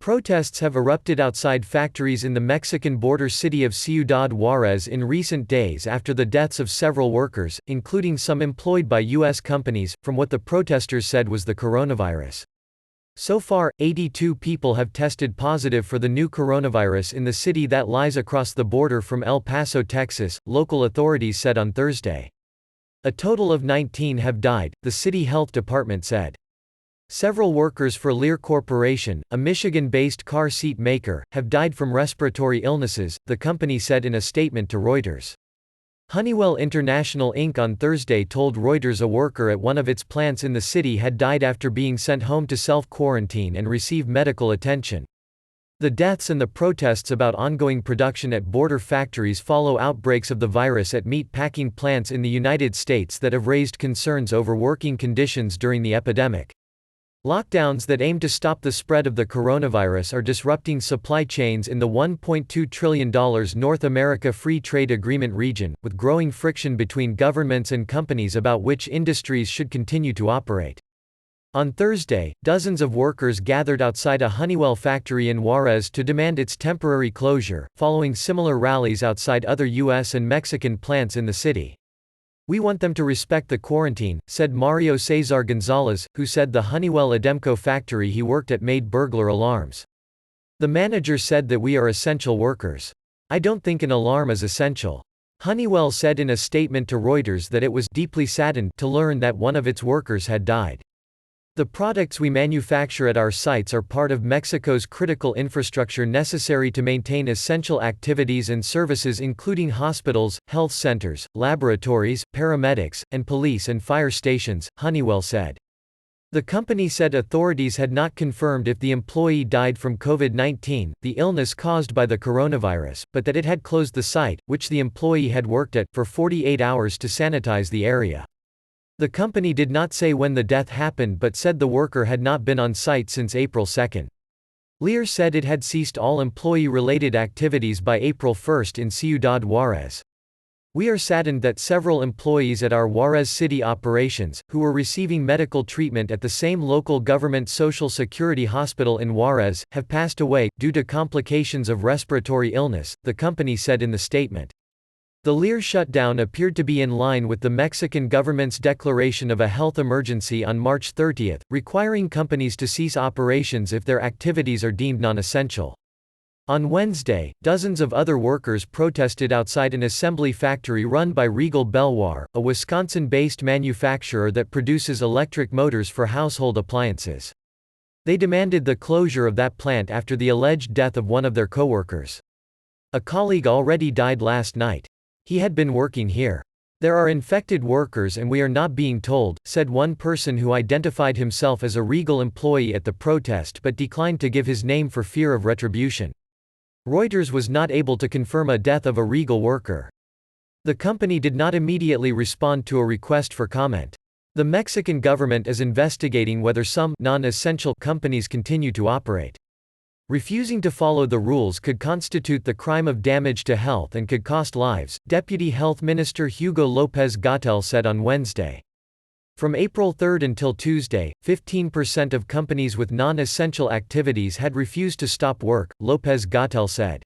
Protests have erupted outside factories in the Mexican border city of Ciudad Juárez in recent days after the deaths of several workers, including some employed by U.S. companies, from what the protesters said was the coronavirus. So far, 82 people have tested positive for the new coronavirus in the city that lies across the border from El Paso, Texas, local authorities said on Thursday. A total of 19 have died, the city health department said. Several workers for Lear Corporation, a Michigan-based car seat maker, have died from respiratory illnesses, the company said in a statement to Reuters. Honeywell International Inc. on Thursday told Reuters a worker at one of its plants in the city had died after being sent home to self-quarantine and receive medical attention. The deaths and the protests about ongoing production at border factories follow outbreaks of the virus at meat packing plants in the United States that have raised concerns over working conditions during the epidemic. Lockdowns that aim to stop the spread of the coronavirus are disrupting supply chains in the $1.2 trillion North America Free Trade Agreement region, with growing friction between governments and companies about which industries should continue to operate. On Thursday, dozens of workers gathered outside a Honeywell factory in Juárez to demand its temporary closure, following similar rallies outside other U.S. and Mexican plants in the city. "We want them to respect the quarantine," said Mario Cesar Gonzalez, who said the Honeywell Ademco factory he worked at made burglar alarms. "The manager said that we are essential workers. I don't think an alarm is essential." Honeywell said in a statement to Reuters that it was deeply saddened to learn that one of its workers had died. "The products we manufacture at our sites are part of Mexico's critical infrastructure necessary to maintain essential activities and services including hospitals, health centers, laboratories, paramedics, and police and fire stations," Honeywell said. The company said authorities had not confirmed if the employee died from COVID-19, the illness caused by the coronavirus, but that it had closed the site, which the employee had worked at, for 48 hours to sanitize the area. The company did not say when the death happened but said the worker had not been on site since April 2. Lear said it had ceased all employee-related activities by April 1 in Ciudad Juárez. "We are saddened that several employees at our Juárez City operations, who were receiving medical treatment at the same local government Social Security hospital in Juárez, have passed away, due to complications of respiratory illness," the company said in the statement. The Lear shutdown appeared to be in line with the Mexican government's declaration of a health emergency on March 30, requiring companies to cease operations if their activities are deemed non-essential. On Wednesday, dozens of other workers protested outside an assembly factory run by Regal Belvoir, a Wisconsin-based manufacturer that produces electric motors for household appliances. They demanded the closure of that plant after the alleged death of one of their coworkers. "A colleague already died last night. He had been working here. There are infected workers and we are not being told," said one person who identified himself as a Regal employee at the protest but declined to give his name for fear of retribution. Reuters was not able to confirm a death of a Regal worker. The company did not immediately respond to a request for comment. The Mexican government is investigating whether some non-essential companies continue to operate. Refusing to follow the rules could constitute the crime of damage to health and could cost lives, Deputy Health Minister Hugo López-Gatell said on Wednesday. From April 3 until Tuesday, 15% of companies with non-essential activities had refused to stop work, López-Gatell said.